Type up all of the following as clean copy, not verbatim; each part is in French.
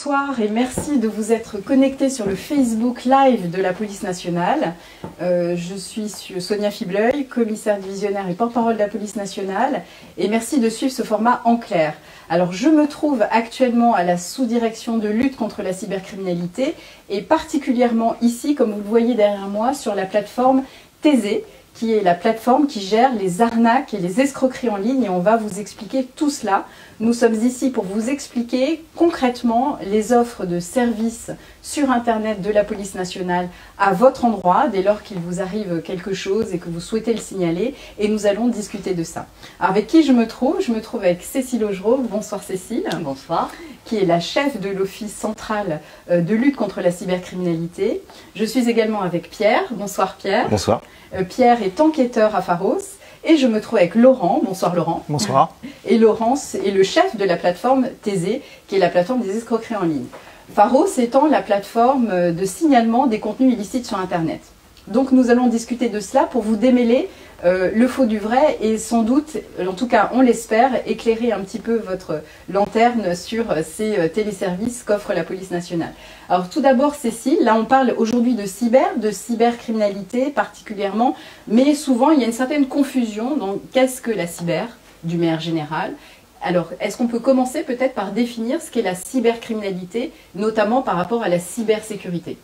bonsoir et merci de vous être connectés sur le Facebook Live de la Police Nationale. Je suis Sonia Fibleuil, commissaire divisionnaire et porte-parole de la Police Nationale, et merci de suivre ce format en clair. Alors je me trouve actuellement à la sous-direction de lutte contre la cybercriminalité et particulièrement ici, comme vous le voyez derrière moi, sur la plateforme Thésée, qui est la plateforme qui gère les arnaques et les escroqueries en ligne, et on va vous expliquer tout cela. Nous sommes ici pour vous expliquer concrètement les offres de services sur Internet de la Police Nationale à votre endroit, dès lors qu'il vous arrive quelque chose et que vous souhaitez le signaler, et nous allons discuter de ça. Alors avec qui je me trouve? Je me trouve avec Cécile Augereau. Bonsoir Cécile. Bonsoir. Qui est la chef de l'Office central de lutte contre la cybercriminalité. Je suis également avec Pierre. Bonsoir Pierre. Bonsoir. Pierre est enquêteur à Pharos. Et je me trouve avec Laurent. Bonsoir Laurent. Bonsoir. Et Laurent est le chef de la plateforme Thésée, qui est la plateforme des escroqueries en ligne. Pharos étant la plateforme de signalement des contenus illicites sur Internet. Donc nous allons discuter de cela pour vous démêler le faux du vrai et sans doute, en tout cas on l'espère, éclairer un petit peu votre lanterne sur ces téléservices qu'offre la police nationale. Alors tout d'abord Cécile, là on parle aujourd'hui de cybercriminalité particulièrement, mais souvent il y a une certaine confusion dans qu'est-ce que la cyber, d'une manière générale. Alors est-ce qu'on peut commencer peut-être par définir ce qu'est la cybercriminalité, notamment par rapport à la cybersécurité?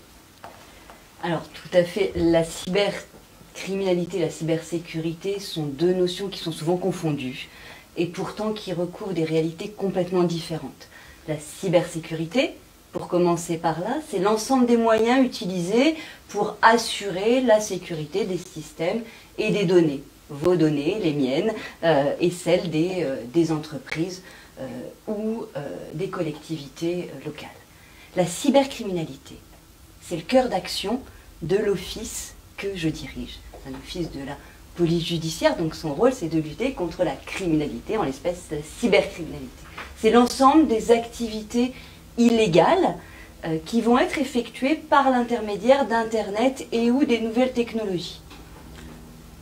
Alors tout à fait, la cybercriminalité et la cybersécurité sont deux notions qui sont souvent confondues et pourtant qui recouvrent des réalités complètement différentes. La cybersécurité, pour commencer par là, c'est l'ensemble des moyens utilisés pour assurer la sécurité des systèmes et des données. Vos données, les miennes et celles des entreprises ou des collectivités locales. La cybercriminalité, c'est le cœur d'action de l'office que je dirige. C'est un office de la police judiciaire, donc son rôle c'est de lutter contre la criminalité, en l'espèce la cybercriminalité. C'est l'ensemble des activités illégales qui vont être effectuées par l'intermédiaire d'Internet et ou des nouvelles technologies.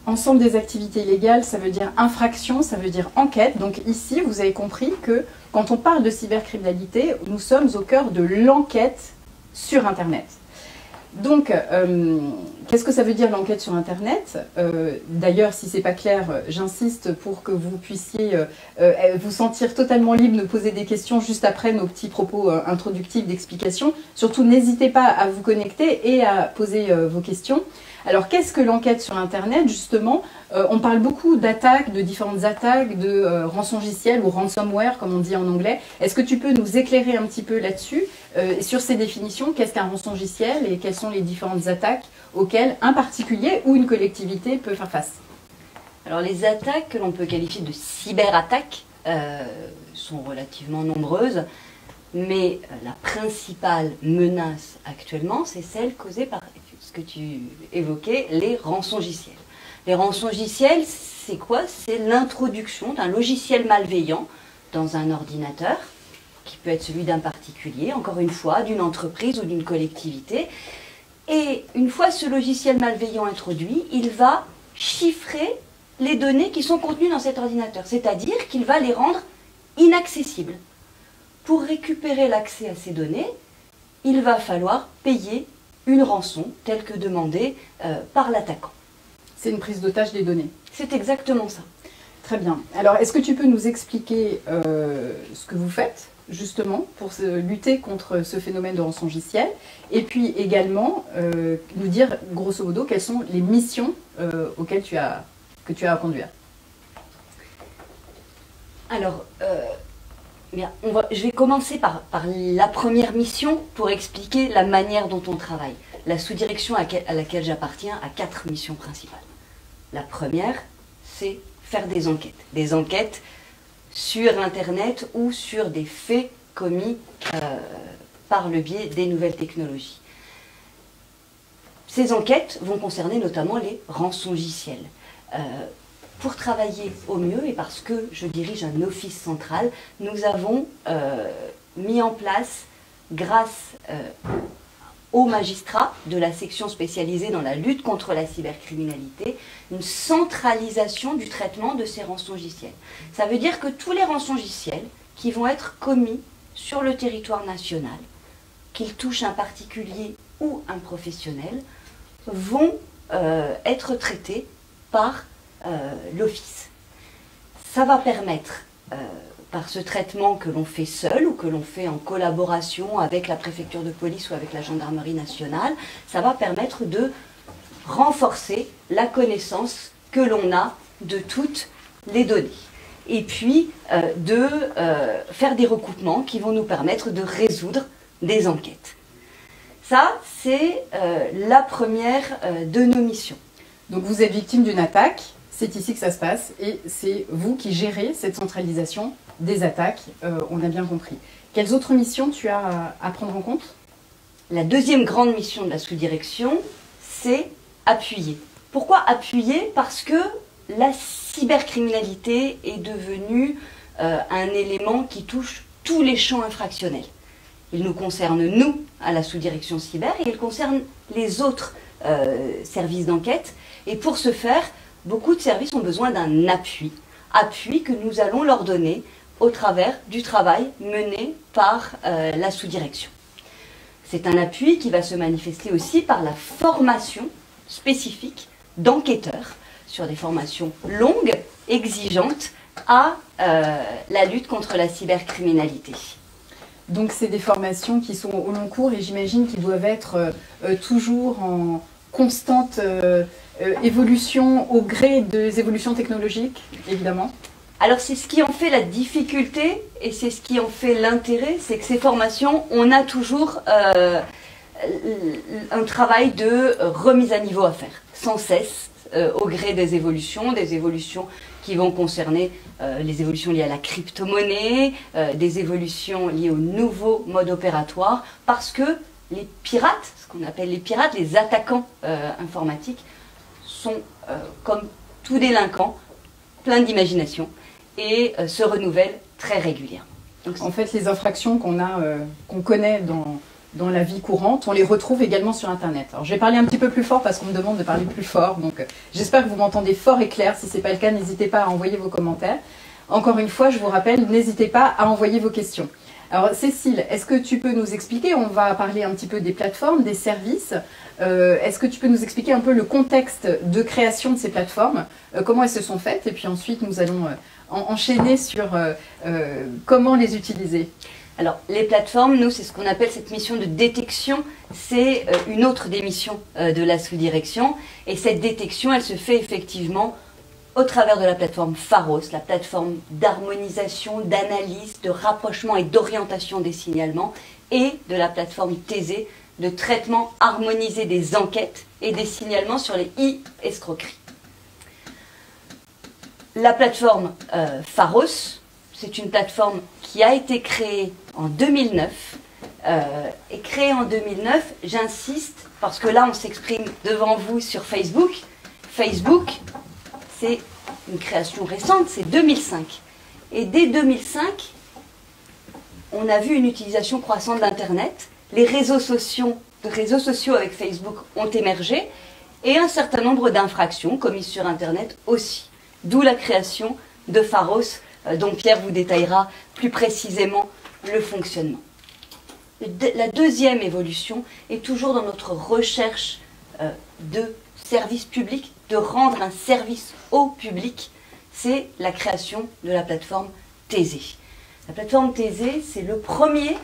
Ensemble des activités illégales, ça veut dire infraction, ça veut dire enquête. Donc ici, vous avez compris que quand on parle de cybercriminalité, nous sommes au cœur de l'enquête sur Internet. Donc, qu'est-ce que ça veut dire l'enquête sur Internet? D'ailleurs, si ce n'est pas clair, j'insiste pour que vous puissiez vous sentir totalement libre de poser des questions juste après nos petits propos introductifs d'explication. Surtout, n'hésitez pas à vous connecter et à poser vos questions. Alors, qu'est-ce que l'enquête sur Internet? Justement, on parle beaucoup d'attaques, de différentes attaques, de rançongiciel ou ransomware, comme on dit en anglais. Est-ce que tu peux nous éclairer un petit peu là-dessus, sur ces définitions? Qu'est-ce qu'un rançongiciel et quelles sont les différentes attaques auxquelles un particulier ou une collectivité peut faire face? Alors, les attaques que l'on peut qualifier de cyberattaques sont relativement nombreuses, mais la principale menace actuellement, c'est celle causée par ce que tu évoquais, les rançongiciels. Les rançongiciels, c'est quoi? C'est l'introduction d'un logiciel malveillant dans un ordinateur, qui peut être celui d'un particulier, encore une fois, d'une entreprise ou d'une collectivité. Et une fois ce logiciel malveillant introduit, il va chiffrer les données qui sont contenues dans cet ordinateur, c'est-à-dire qu'il va les rendre inaccessibles. Pour récupérer l'accès à ces données, il va falloir payer une rançon telle que demandée par l'attaquant. C'est une prise d'otage des données. C'est exactement ça. Très bien. Alors, est-ce que tu peux nous expliquer ce que vous faites, justement, pour lutter contre ce phénomène de rançongiciel? Et puis également, nous dire, grosso modo, quelles sont les missions auxquelles que tu as à conduire? Alors, je vais commencer par la première mission pour expliquer la manière dont on travaille. La sous-direction à laquelle j'appartiens a 4 missions principales. La première, c'est faire des enquêtes sur Internet ou sur des faits commis par le biais des nouvelles technologies. Ces enquêtes vont concerner notamment les rançongiciels. Pour travailler au mieux, et parce que je dirige un office central, nous avons mis en place, grâce aux magistrats de la section spécialisée dans la lutte contre la cybercriminalité, une centralisation du traitement de ces rançongiciels. Ça veut dire que tous les rançongiciels qui vont être commis sur le territoire national qu'ils touchent un particulier ou un professionnel, vont être traités par l'Office. Ça va permettre, par ce traitement que l'on fait seul ou que l'on fait en collaboration avec la préfecture de police ou avec la gendarmerie nationale, ça va permettre de renforcer la connaissance que l'on a de toutes les données. Et puis de faire des recoupements qui vont nous permettre de résoudre des enquêtes. Ça, c'est la première de nos missions. Donc vous êtes victime d'une attaque, c'est ici que ça se passe, et c'est vous qui gérez cette centralisation des attaques, on a bien compris. Quelles autres missions tu as à prendre en compte? La deuxième grande mission de la sous-direction, c'est appuyer. Pourquoi appuyer? Parce que la cybercriminalité est devenue un élément qui touche tous les champs infractionnels. Il nous concerne, nous, à la sous-direction cyber, et il concerne les autres services d'enquête. Et pour ce faire, beaucoup de services ont besoin d'un appui que nous allons leur donner au travers du travail mené par la sous-direction. C'est un appui qui va se manifester aussi par la formation spécifique d'enquêteurs sur des formations longues, exigeantes, à la lutte contre la cybercriminalité. Donc c'est des formations qui sont au long cours et j'imagine qu'ils doivent être toujours en constante évolution au gré des évolutions technologiques, évidemment. Alors c'est ce qui en fait la difficulté et c'est ce qui en fait l'intérêt, c'est que ces formations, on a toujours un travail de remise à niveau à faire, sans cesse, au gré des évolutions qui vont concerner les évolutions liées à la crypto-monnaie, des évolutions liées aux nouveaux modes opératoires, parce que les pirates, ce qu'on appelle les pirates, les attaquants informatiques, sont comme tout délinquant, plein d'imagination, et se renouvellent très régulièrement. Donc, en fait, les infractions qu'on connaît dans la vie courante, on les retrouve également sur Internet. Alors, je vais parler un petit peu plus fort parce qu'on me demande de parler plus fort. Donc, j'espère que vous m'entendez fort et clair. Si ce n'est pas le cas, n'hésitez pas à envoyer vos commentaires. Encore une fois, je vous rappelle, n'hésitez pas à envoyer vos questions. Alors, Cécile, est-ce que tu peux nous expliquer, on va parler un petit peu des plateformes, des services. Est-ce que tu peux nous expliquer un peu le contexte de création de ces plateformes, comment elles se sont faites, et puis ensuite, nous allons enchaîner sur comment les utiliser. Alors, les plateformes, nous, c'est ce qu'on appelle cette mission de détection. C'est une autre des missions de la sous-direction. Et cette détection, elle se fait effectivement au travers de la plateforme Pharos, la plateforme d'harmonisation, d'analyse, de rapprochement et d'orientation des signalements, et de la plateforme Thésée, de traitement harmonisé des enquêtes et des signalements sur les e-escroqueries. La plateforme Pharos, c'est une plateforme qui a été créée en 2009. Et créée en 2009, j'insiste, parce que là on s'exprime devant vous sur Facebook. Facebook, c'est une création récente, c'est 2005. Et dès 2005, on a vu une utilisation croissante d'Internet. Les réseaux sociaux avec Facebook ont émergé et un certain nombre d'infractions commises sur Internet aussi. D'où la création de Pharos, dont Pierre vous détaillera plus précisément le fonctionnement. La deuxième évolution est toujours dans notre recherche de service public, de rendre un service au public, c'est la création de la plateforme Thésée. La plateforme Thésée, c'est le premier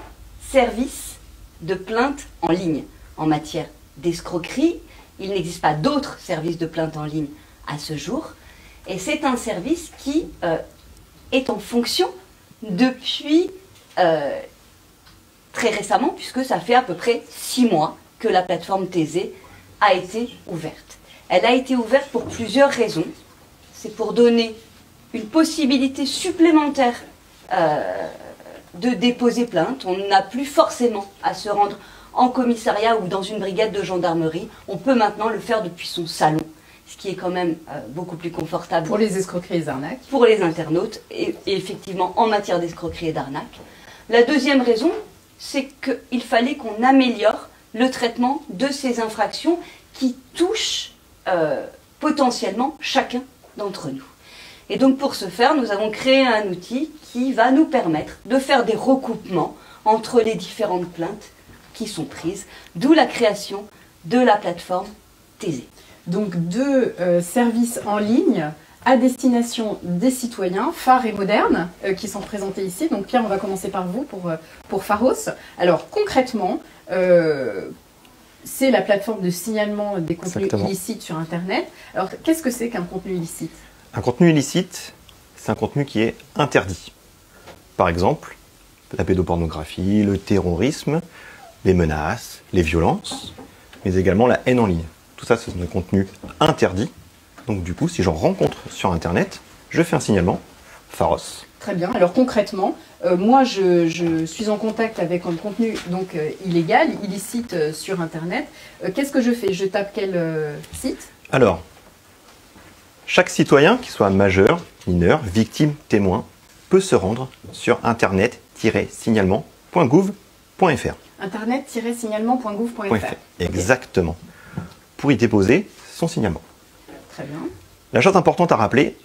service de plainte en ligne en matière d'escroquerie. Il n'existe pas d'autres services de plainte en ligne à ce jour. Et c'est un service qui est en fonction depuis très récemment, puisque ça fait à peu près 6 mois que la plateforme Thésée a été ouverte. Elle a été ouverte pour plusieurs raisons. C'est pour donner une possibilité supplémentaire de déposer plainte. On n'a plus forcément à se rendre en commissariat ou dans une brigade de gendarmerie. On peut maintenant le faire depuis son salon, ce qui est quand même beaucoup plus confortable. Pour les escroqueries et les arnaques. Pour les internautes, et effectivement en matière d'escroquerie et d'arnaque. La deuxième raison, c'est qu'il fallait qu'on améliore le traitement de ces infractions qui touchent potentiellement chacun d'entre nous. Et donc pour ce faire, nous avons créé un outil qui va nous permettre de faire des recoupements entre les différentes plaintes qui sont prises, d'où la création de la plateforme Thésée. Donc deux services en ligne à destination des citoyens, phares et modernes, qui sont présentés ici. Donc Pierre, on va commencer par vous pour Pharos. Alors concrètement, c'est la plateforme de signalement des contenus illicites sur Internet. Alors qu'est-ce que c'est qu'un contenu illicite? Un contenu illicite, c'est un contenu qui est interdit. Par exemple, la pédopornographie, le terrorisme, les menaces, les violences, mais également la haine en ligne. Tout ça, ce sont des contenus interdits. Donc du coup, si j'en rencontre sur Internet, je fais un signalement, Pharos. Très bien. Alors concrètement, moi je suis en contact avec un contenu donc illégal, illicite sur Internet. Qu'est-ce que je fais? Je tape quel site? Alors, chaque citoyen, qu'il soit majeur, mineur, victime, témoin, peut se rendre sur internet-signalement.gouv.fr. Internet-signalement.gouv.fr. Exactement. Pour y déposer son signalement. Très bien. La chose importante à rappeler,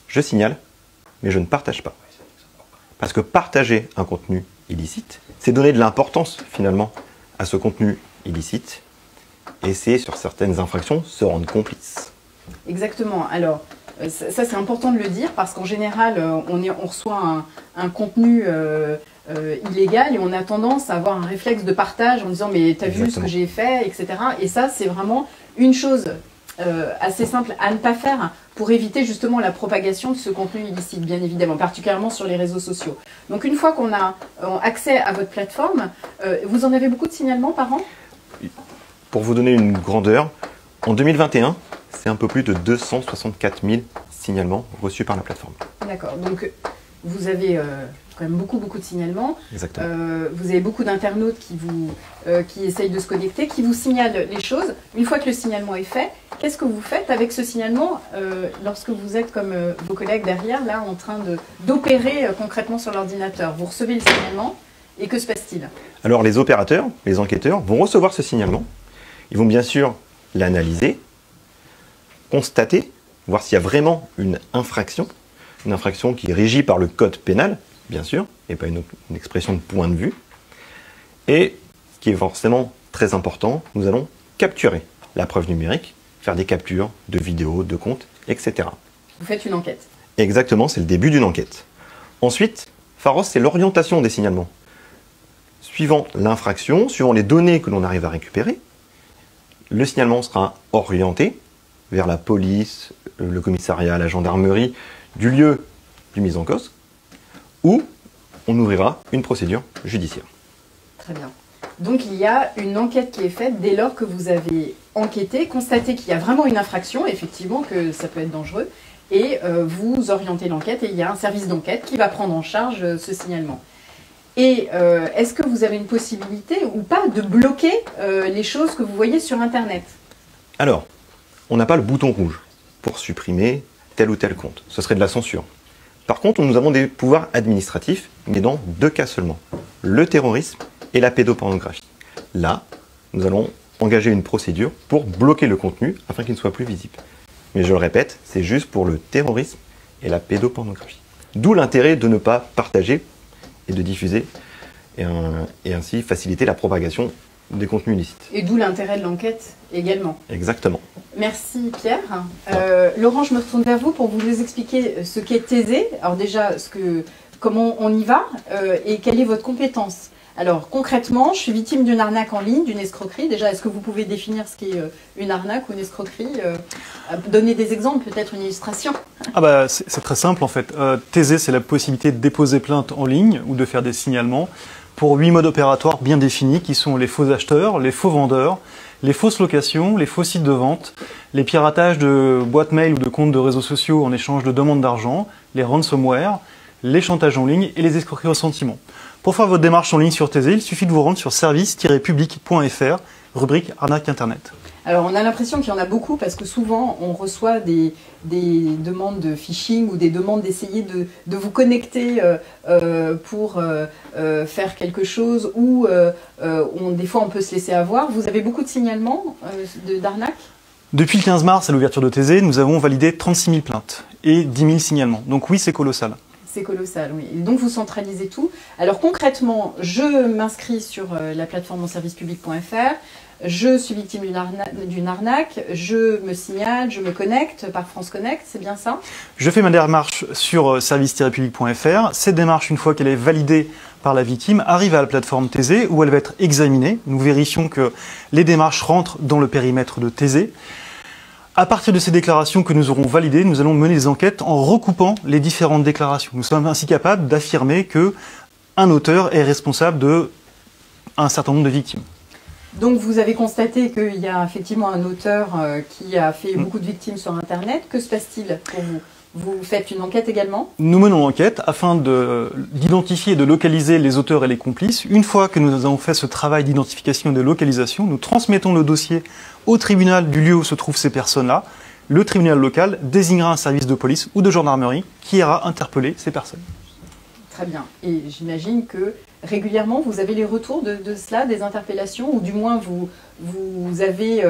je signale, mais je ne partage pas. Parce que partager un contenu illicite, c'est donner de l'importance finalement à ce contenu illicite et c'est sur certaines infractions se rendre complice. Exactement. Alors, ça c'est important de le dire parce qu'en général, on reçoit un contenu illégal et on a tendance à avoir un réflexe de partage en disant mais t'as vu ce que j'ai fait, etc. Et ça c'est vraiment une chose assez simple à ne pas faire pour éviter justement la propagation de ce contenu illicite, bien évidemment, particulièrement sur les réseaux sociaux. Donc une fois qu'on a accès à votre plateforme, vous en avez beaucoup de signalements par an? Pour vous donner une grandeur, en 2021, c'est un peu plus de 264 000 signalements reçus par la plateforme. D'accord, donc vous avez quand même beaucoup de signalements. Exactement. Vous avez beaucoup d'internautes qui essayent de se connecter, qui vous signalent les choses. Une fois que le signalement est fait, qu'est-ce que vous faites avec ce signalement lorsque vous êtes comme vos collègues derrière, là, en train d'opérer concrètement sur l'ordinateur? Vous recevez le signalement et que se passe-t-il? Alors les opérateurs, les enquêteurs vont recevoir ce signalement. Ils vont bien sûr l'analyser, constater, voir s'il y a vraiment une infraction qui est régie par le code pénal, bien sûr, et pas une expression de point de vue. Et, ce qui est forcément très important, nous allons capturer la preuve numérique, faire des captures de vidéos, de comptes, etc. Vous faites une enquête. Exactement, c'est le début d'une enquête. Ensuite, Pharos, c'est l'orientation des signalements. Suivant l'infraction, suivant les données que l'on arrive à récupérer, le signalement sera orienté vers la police, le commissariat, la gendarmerie du lieu du mise en cause, où on ouvrira une procédure judiciaire. Très bien. Donc il y a une enquête qui est faite dès lors que vous avez enquêté, constaté qu'il y a vraiment une infraction, effectivement que ça peut être dangereux, et vous orientez l'enquête et il y a un service d'enquête qui va prendre en charge ce signalement. Et est-ce que vous avez une possibilité ou pas de bloquer les choses que vous voyez sur Internet? Alors, on n'a pas le bouton rouge pour supprimer tel ou tel compte. Ce serait de la censure. Par contre, nous avons des pouvoirs administratifs, mais dans deux cas seulement. Le terrorisme et la pédopornographie. Là, nous allons engager une procédure pour bloquer le contenu afin qu'il ne soit plus visible. Mais je le répète, c'est juste pour le terrorisme et la pédopornographie. D'où l'intérêt de ne pas partager et de diffuser et ainsi faciliter la propagation des contenus illicites. Et d'où l'intérêt de l'enquête également. Exactement. Merci Pierre. Laurent, je me retourne vers vous pour vous expliquer ce qu'est Thésée. Alors déjà, comment on y va et quelle est votre compétence. Alors concrètement, je suis victime d'une arnaque en ligne, d'une escroquerie. Déjà, est-ce que vous pouvez définir ce qu'est une arnaque ou une escroquerie? Donner des exemples, peut-être une illustration. C'est très simple en fait. Thésée, c'est la possibilité de déposer plainte en ligne ou de faire des signalements pour 8 modes opératoires bien définis qui sont les faux acheteurs, les faux vendeurs, les fausses locations, les faux sites de vente, les piratages de boîtes mail ou de comptes de réseaux sociaux en échange de demandes d'argent, les ransomware, les chantages en ligne et les escroqueries au sentiment. Pour faire votre démarche en ligne sur Thésée, il suffit de vous rendre sur service-public.fr, rubrique arnaque internet. Alors on a l'impression qu'il y en a beaucoup parce que souvent on reçoit des demandes de phishing ou des demandes d'essayer de vous connecter pour faire quelque chose ou des fois on peut se laisser avoir. Vous avez beaucoup de signalements d'arnaques? Depuis le 15 mars à l'ouverture de Thésée, nous avons validé 36 000 plaintes et 10 000 signalements. Donc oui, c'est colossal. C'est colossal, oui. Et donc vous centralisez tout. Alors concrètement, je m'inscris sur la plateforme monservicepublic.fr, je suis victime d'une arnaque, je me signale, je me connecte par France Connect, c'est bien ça? Je fais ma démarche sur service-public.fr. Cette démarche, une fois qu'elle est validée par la victime, arrive à la plateforme Thésée où elle va être examinée. Nous vérifions que les démarches rentrent dans le périmètre de Thésée. À partir de ces déclarations que nous aurons validées, nous allons mener des enquêtes en recoupant les différentes déclarations. Nous sommes ainsi capables d'affirmer qu'un auteur est responsable d'un certain nombre de victimes. Donc vous avez constaté qu'il y a effectivement un auteur qui a fait beaucoup de victimes sur Internet. Que se passe-t-il pour vous? Vous faites une enquête également? Nous menons l'enquête afin d'identifier et de localiser les auteurs et les complices. Une fois que nous avons fait ce travail d'identification et de localisation, nous transmettons le dossier au tribunal du lieu où se trouvent ces personnes-là. Le tribunal local désignera un service de police ou de gendarmerie qui ira interpeller ces personnes. Très bien. Et j'imagine que régulièrement, vous avez les retours de cela, des interpellations, ou du moins vous avez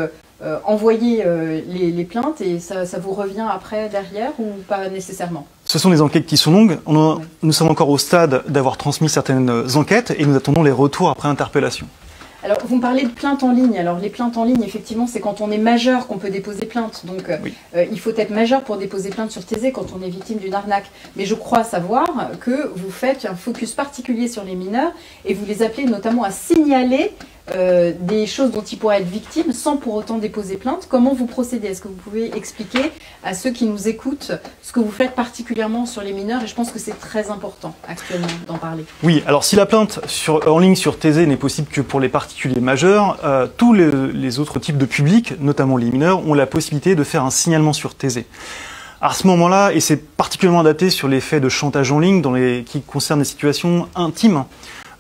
envoyé les plaintes et ça vous revient après, derrière, ou pas nécessairement? Ce sont des enquêtes qui sont longues. Nous sommes encore au stade d'avoir transmis certaines enquêtes et nous attendons les retours après interpellation. Alors, vous me parlez de plaintes en ligne. Alors, les plaintes en ligne, effectivement, c'est quand on est majeur qu'on peut déposer plainte. Donc, oui. Il faut être majeur pour déposer plainte sur Thésée quand on est victime d'une arnaque. Mais je crois savoir que vous faites un focus particulier sur les mineurs et vous les appelez notamment à signaler des choses dont ils pourraient être victimes sans pour autant déposer plainte. Comment vous procédez? Est-ce que vous pouvez expliquer à ceux qui nous écoutent ce que vous faites particulièrement sur les mineurs? Et je pense que c'est très important actuellement d'en parler. Oui, alors si la plainte en ligne sur Thésée n'est possible que pour les particuliers majeurs, tous les autres types de publics, notamment les mineurs, ont la possibilité de faire un signalement sur Thésée. À ce moment-là, et c'est particulièrement adapté sur les faits de chantage en ligne qui concernent des situations intimes,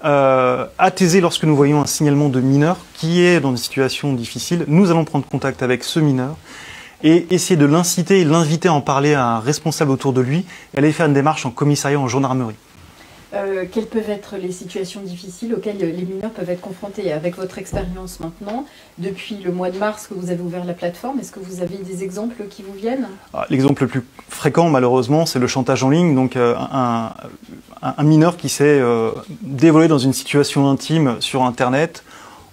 à Thésée, lorsque nous voyons un signalement de mineur qui est dans une situation difficile, nous allons prendre contact avec ce mineur et essayer de l'inciter et l'inviter à en parler à un responsable autour de lui et aller faire une démarche en commissariat, en gendarmerie. Quelles peuvent être les situations difficiles auxquelles les mineurs peuvent être confrontés? Avec votre expérience maintenant, depuis le mois de mars que vous avez ouvert la plateforme, est-ce que vous avez des exemples qui vous viennent? L'exemple le plus fréquent, malheureusement, c'est le chantage en ligne. Donc, un mineur qui s'est dévoilé dans une situation intime sur Internet,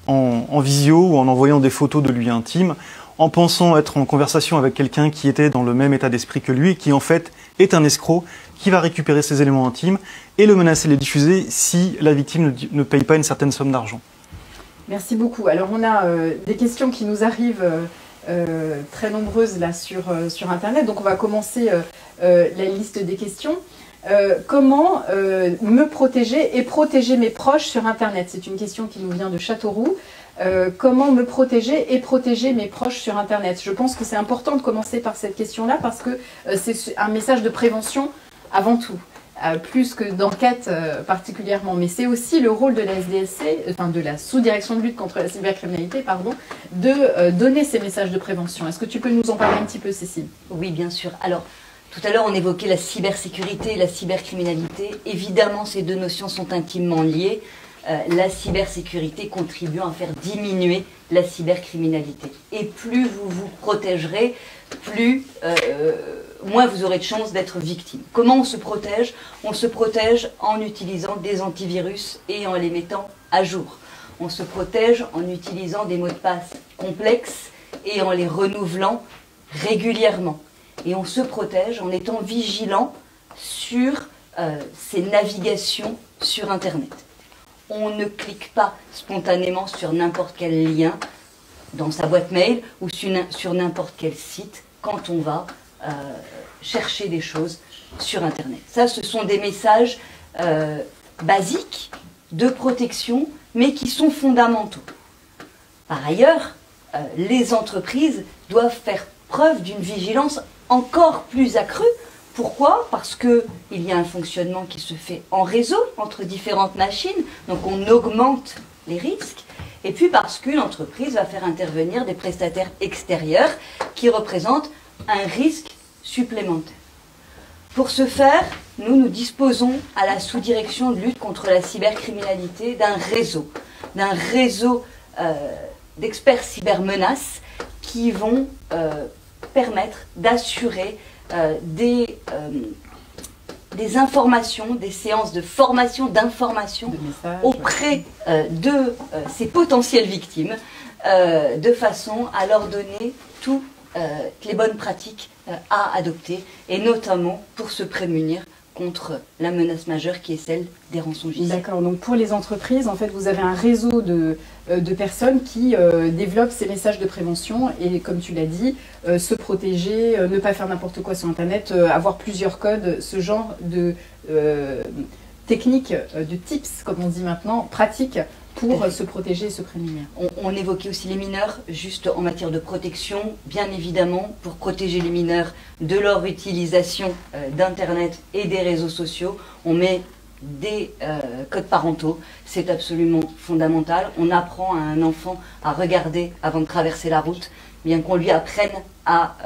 en visio ou en envoyant des photos de lui intime, en pensant être en conversation avec quelqu'un qui était dans le même état d'esprit que lui et qui, en fait, est un escroc qui va récupérer ses éléments intimes et le menacer de les diffuser si la victime ne paye pas une certaine somme d'argent. Merci beaucoup. Alors on a des questions qui nous arrivent très nombreuses là sur Internet. Donc on va commencer la liste des questions. Comment me protéger et protéger mes proches sur Internet? C'est une question qui nous vient de Châteauroux. Comment me protéger et protéger mes proches sur Internet? Je pense que c'est important de commencer par cette question-là parce que c'est un message de prévention avant tout, plus que d'enquête particulièrement. Mais c'est aussi le rôle de la SDLC, enfin de la sous-direction de lutte contre la cybercriminalité, pardon, de donner ces messages de prévention. Est-ce que tu peux nous en parler un petit peu, Cécile? Oui, bien sûr. Alors, tout à l'heure, on évoquait la cybersécurité et la cybercriminalité. Évidemment, ces deux notions sont intimement liées. La cybersécurité contribuant à faire diminuer la cybercriminalité. Et plus vous vous protégerez, moins vous aurez de chances d'être victime. Comment on se protège? On se protège en utilisant des antivirus et en les mettant à jour. On se protège en utilisant des mots de passe complexes et en les renouvelant régulièrement. Et on se protège en étant vigilant sur ces navigations sur Internet. On ne clique pas spontanément sur n'importe quel lien dans sa boîte mail ou sur n'importe quel site quand on va chercher des choses sur Internet. Ça, ce sont des messages basiques de protection, mais qui sont fondamentaux. Par ailleurs, les entreprises doivent faire preuve d'une vigilance encore plus accrue. Pourquoi? Parce qu'il y a un fonctionnement qui se fait en réseau entre différentes machines, donc on augmente les risques. Et puis parce qu'une entreprise va faire intervenir des prestataires extérieurs qui représentent un risque supplémentaire. Pour ce faire, nous disposons à la sous-direction de lutte contre la cybercriminalité d'un réseau d'experts cybermenaces qui vont permettre d'assurer des des informations, des séances de formation, d'information auprès de ces potentielles victimes, de façon à leur donner toutes les bonnes pratiques à adopter, et notamment pour se prémunir contre la menace majeure qui est celle des rançongiciels. D'accord, donc pour les entreprises, en fait, vous avez un réseau de personnes qui développent ces messages de prévention et, comme tu l'as dit, se protéger, ne pas faire n'importe quoi sur Internet, avoir plusieurs codes, ce genre de techniques, de tips, comme on dit maintenant, pratiques pour se protéger et se prémunir. On évoquait aussi les mineurs, juste en matière de protection, bien évidemment, pour protéger les mineurs de leur utilisation d'Internet et des réseaux sociaux, on met des codes parentaux, c'est absolument fondamental. On apprend à un enfant à regarder avant de traverser la route, bien qu'on lui apprenne à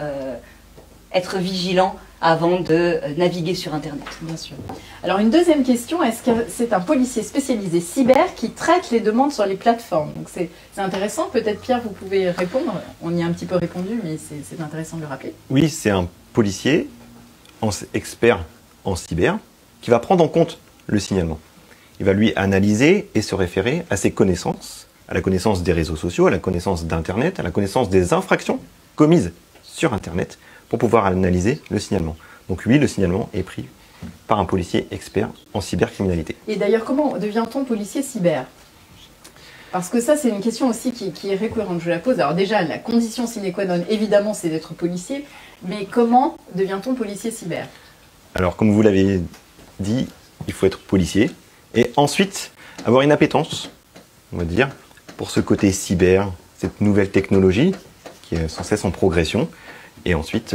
être vigilant avant de naviguer sur Internet. Bien sûr. Alors une deuxième question, est-ce que c'est un policier spécialisé cyber qui traite les demandes sur les plateformes? Donc c'est intéressant, peut-être Pierre, vous pouvez répondre. On y a un petit peu répondu, mais c'est intéressant de le rappeler. Oui, c'est un policier expert en cyber qui va prendre en compte le signalement. Il va lui analyser et se référer à ses connaissances, à la connaissance des réseaux sociaux, à la connaissance d'Internet, à la connaissance des infractions commises sur Internet, pour pouvoir analyser le signalement. Donc oui, le signalement est pris par un policier expert en cybercriminalité. Et d'ailleurs, comment devient-on policier cyber? Parce que ça, c'est une question aussi qui est récurrente, je la pose. Alors déjà, la condition sine qua non, évidemment, c'est d'être policier, mais comment devient-on policier cyber? Alors, comme vous l'avez dit, il faut être policier, et ensuite avoir une appétence, on va dire, pour ce côté cyber, cette nouvelle technologie qui est sans cesse en progression, et ensuite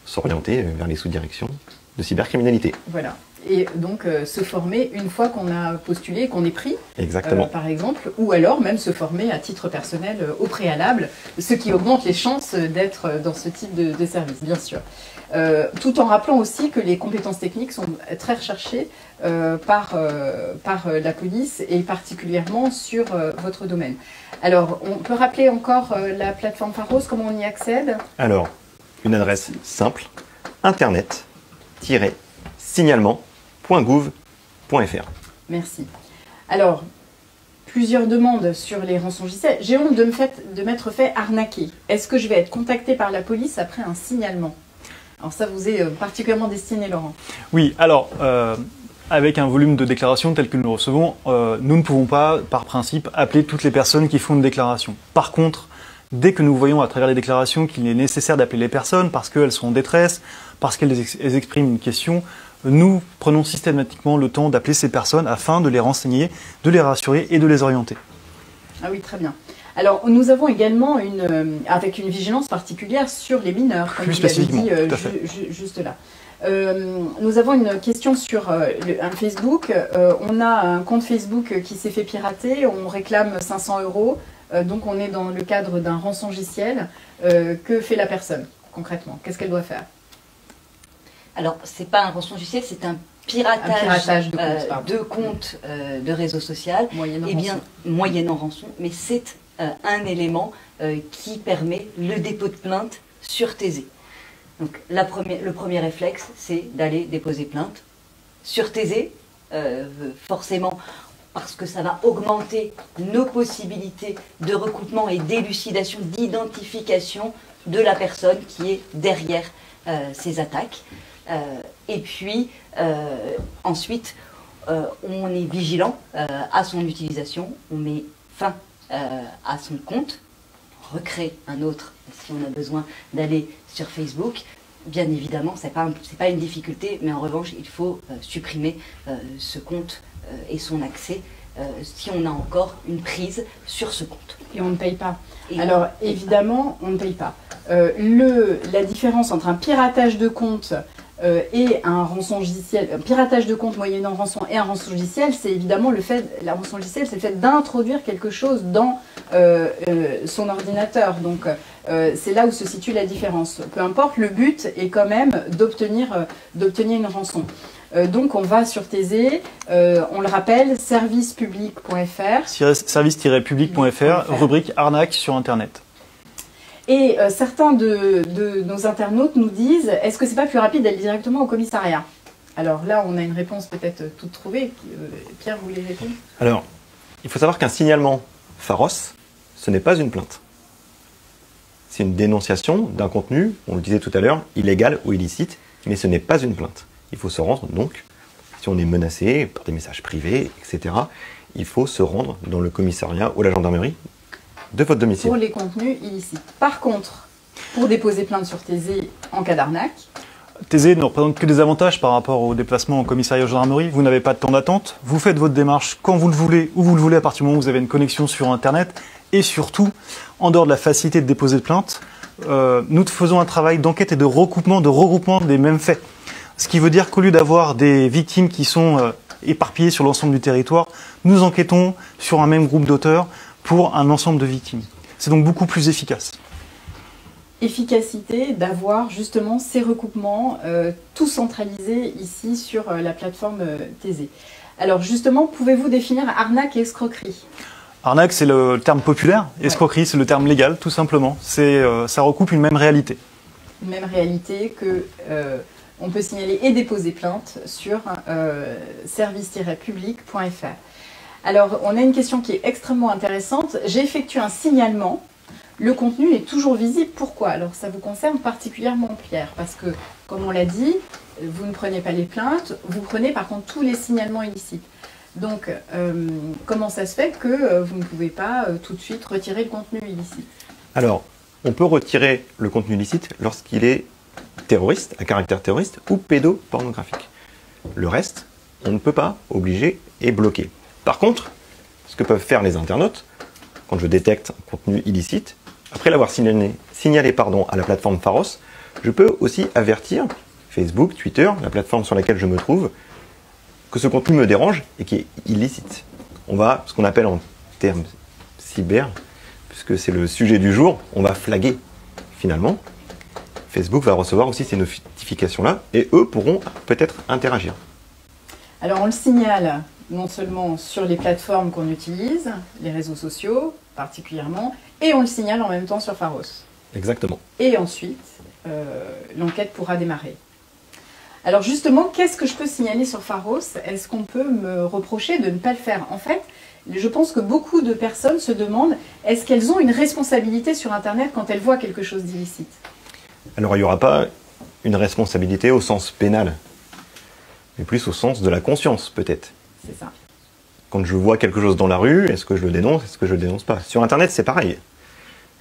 s'orienter vers les sous-directions de cybercriminalité. Voilà. Et donc se former une fois qu'on a postulé, qu'on est pris, exactement. Par exemple, ou alors même se former à titre personnel au préalable, ce qui augmente les chances d'être dans ce type de service, bien sûr. Tout en rappelant aussi que les compétences techniques sont très recherchées par la police et particulièrement sur votre domaine. Alors, on peut rappeler encore la plateforme Pharos, comment on y accède? Alors, une adresse simple, internet-signalement.gouv.fr. Merci. Alors, plusieurs demandes sur les rançongiciels. J'ai honte de m'être fait arnaquer. Est-ce que je vais être contacté par la police après un signalement? Alors ça vous est particulièrement destiné, Laurent. Oui, alors, avec un volume de déclarations tel que nous le recevons, nous ne pouvons pas, par principe, appeler toutes les personnes qui font une déclaration. Par contre, dès que nous voyons à travers les déclarations qu'il est nécessaire d'appeler les personnes parce qu'elles sont en détresse, parce qu'elles expriment une question, nous prenons systématiquement le temps d'appeler ces personnes afin de les renseigner, de les rassurer et de les orienter. Ah oui, très bien. Alors, nous avons également avec une vigilance particulière sur les mineurs, comme vous l'avez dit juste là. Nous avons une question sur un Facebook. On a un compte Facebook qui s'est fait pirater, on réclame 500 €. Donc on est dans le cadre d'un rançongiciel. Que fait la personne concrètement? Qu'est-ce qu'elle doit faire? Alors, c'est pas un rançongiciel, c'est un piratage de compte de réseau social, moyennant rançon, mais c'est un élément qui permet le dépôt de plainte sur Taisé. Donc le premier réflexe, c'est d'aller déposer plainte sur Taisé, forcément parce que ça va augmenter nos possibilités de recoupement et d'élucidation, d'identification de la personne qui est derrière ces attaques. Et puis, ensuite, on est vigilant à son utilisation, on met fin à son compte, on recrée un autre si on a besoin d'aller sur Facebook. Bien évidemment, c'est pas une difficulté, mais en revanche, il faut supprimer ce compte et son accès si on a encore une prise sur ce compte. Et on ne paye pas. Alors, évidemment, on ne paye pas. La différence entre un piratage de compte et un rançongiciel, un piratage de compte moyennant rançon et un rançongiciel, c'est évidemment la rançongiciel, c'est le fait d'introduire quelque chose dans son ordinateur. Donc, c'est là où se situe la différence. Peu importe, le but est quand même d'obtenir une rançon. Donc on va sur Taisé, on le rappelle, servicepublic.fr. Service-public.fr, rubrique arnaque sur Internet. Et certains de nos internautes nous disent, est-ce que c'est pas plus rapide d'aller directement au commissariat? Alors là, on a une réponse peut-être toute trouvée. Pierre, vous voulez répondre? Alors, il faut savoir qu'un signalement Pharos, ce n'est pas une plainte. C'est une dénonciation d'un contenu, on le disait tout à l'heure, illégal ou illicite, mais ce n'est pas une plainte. Il faut se rendre donc, si on est menacé par des messages privés, etc., il faut se rendre dans le commissariat ou la gendarmerie de votre domicile. Pour les contenus illicites. Par contre, pour déposer plainte sur Thésée en cas d'arnaque, Thésée ne représente que des avantages par rapport au déplacement au commissariat ou gendarmerie. Vous n'avez pas de temps d'attente, vous faites votre démarche quand vous le voulez, où vous le voulez, à partir du moment où vous avez une connexion sur Internet. Et surtout, en dehors de la facilité de déposer de plainte, nous faisons un travail d'enquête et de regroupement des mêmes faits. Ce qui veut dire qu'au lieu d'avoir des victimes qui sont éparpillées sur l'ensemble du territoire, nous enquêtons sur un même groupe d'auteurs pour un ensemble de victimes. C'est donc beaucoup plus efficace. Efficacité d'avoir justement ces recoupements tout centralisés ici sur la plateforme Thésée. Alors justement, pouvez-vous définir arnaque et escroquerie? Arnaque, c'est le terme populaire. Escroquerie, c'est le terme légal, tout simplement. Ça recoupe une même réalité. Une même réalité que on peut signaler et déposer plainte sur service-public.fr. Alors, on a une question qui est extrêmement intéressante. J'ai effectué un signalement. Le contenu est toujours visible. Pourquoi? Alors, ça vous concerne particulièrement, Pierre, parce que, comme on l'a dit, vous ne prenez pas les plaintes, vous prenez par contre tous les signalements illicites. Donc, comment ça se fait que vous ne pouvez pas tout de suite retirer le contenu illicite? Alors, on peut retirer le contenu illicite lorsqu'il est terroriste, à caractère terroriste, ou pédopornographique. Le reste, on ne peut pas obliger et bloquer. Par contre, ce que peuvent faire les internautes, quand je détecte un contenu illicite, après l'avoir signalé à la plateforme Pharos, je peux aussi avertir Facebook, Twitter, la plateforme sur laquelle je me trouve, que ce contenu me dérange et qui est illicite. On va, ce qu'on appelle en termes cyber, puisque c'est le sujet du jour, on va flaguer finalement. Facebook va recevoir aussi ces notifications-là et eux pourront peut-être interagir. Alors on le signale non seulement sur les plateformes qu'on utilise, les réseaux sociaux particulièrement, et on le signale en même temps sur Pharos. Exactement. Et ensuite, l'enquête pourra démarrer. Alors justement, qu'est-ce que je peux signaler sur Pharos? Est-ce qu'on peut me reprocher de ne pas le faire? En fait, je pense que beaucoup de personnes se demandent, est-ce qu'elles ont une responsabilité sur Internet quand elles voient quelque chose d'illicite? Alors il n'y aura pas une responsabilité au sens pénal, mais plus au sens de la conscience peut-être. C'est ça. Quand je vois quelque chose dans la rue, est-ce que je le dénonce, est-ce que je le dénonce pas? Sur Internet, c'est pareil.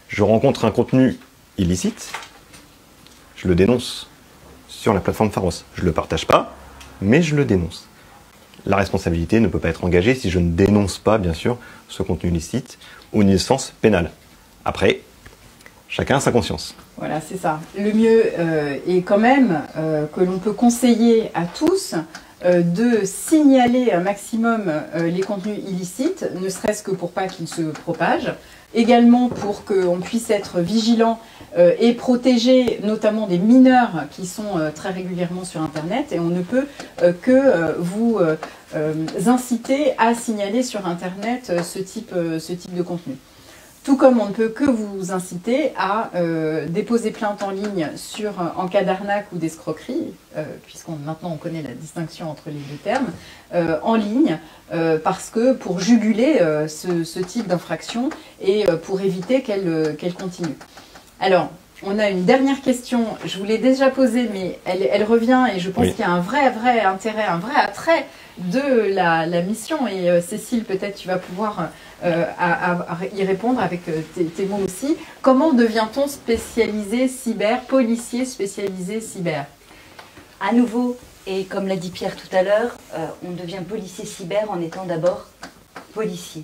Je rencontre un contenu illicite, je le dénonce sur la plateforme Pharos. Je ne le partage pas, mais je le dénonce. La responsabilité ne peut pas être engagée si je ne dénonce pas, bien sûr, ce contenu illicite au sens pénal. Après, chacun a sa conscience. Voilà, c'est ça. Le mieux est quand même que l'on peut conseiller à tous de signaler un maximum les contenus illicites, ne serait-ce que pour pas qu'ils se propagent, également pour qu'on puisse être vigilant et protéger notamment des mineurs qui sont très régulièrement sur Internet, et on ne peut que vous inciter à signaler sur Internet ce type de contenu. Tout comme on ne peut que vous inciter à déposer plainte en ligne en cas d'arnaque ou d'escroquerie, maintenant on connaît la distinction entre les deux termes, en ligne, parce que pour juguler ce type d'infraction et pour éviter qu'elle continue. Alors, on a une dernière question, je vous l'ai déjà posée, mais elle revient et je pense qu'il y a un vrai intérêt, un vrai attrait de la mission, et Cécile, peut-être tu vas pouvoir y répondre avec tes mots aussi. Comment devient-on spécialisé cyber, policier spécialisé cyber? À nouveau, et comme l'a dit Pierre tout à l'heure, on devient policier cyber en étant d'abord policier.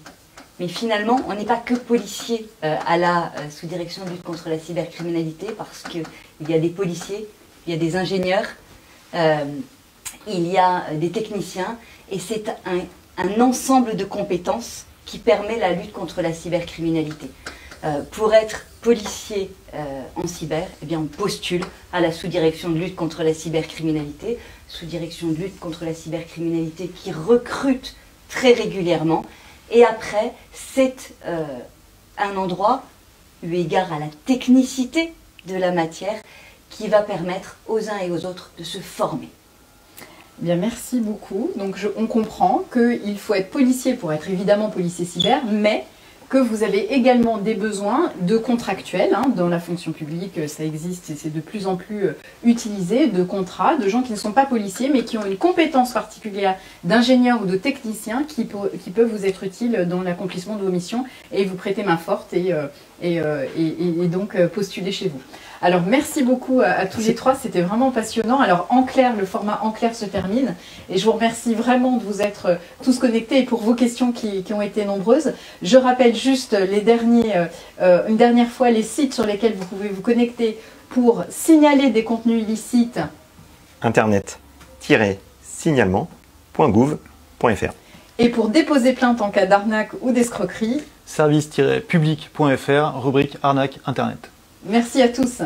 Mais finalement, on n'est pas que policier à la sous-direction de lutte contre la cybercriminalité, parce qu'il y a des policiers, il y a des ingénieurs, il y a des techniciens, et c'est un ensemble de compétences qui permet la lutte contre la cybercriminalité. Pour être policier en cyber, eh bien on postule à la sous-direction de lutte contre la cybercriminalité, sous-direction de lutte contre la cybercriminalité qui recrute très régulièrement. Et après, c'est un endroit, eu égard à la technicité de la matière, qui va permettre aux uns et aux autres de se former. Bien, merci beaucoup. Donc on comprend qu'il faut être policier pour être évidemment policier cyber, mais que vous avez également des besoins de contractuels. Dans la fonction publique, ça existe et c'est de plus en plus utilisé, de contrats, de gens qui ne sont pas policiers, mais qui ont une compétence particulière d'ingénieur ou de technicien qui peuvent vous être utiles dans l'accomplissement de vos missions et vous prêter main forte et donc postuler chez vous. Alors merci beaucoup à tous les trois, c'était vraiment passionnant. Alors en clair, le format en clair se termine et je vous remercie vraiment de vous être tous connectés et pour vos questions qui ont été nombreuses. Je rappelle juste une dernière fois les sites sur lesquels vous pouvez vous connecter pour signaler des contenus illicites. Internet-signalement.gouv.fr. Et pour déposer plainte en cas d'arnaque ou d'escroquerie. Service-public.fr, rubrique arnaque internet. Merci à tous.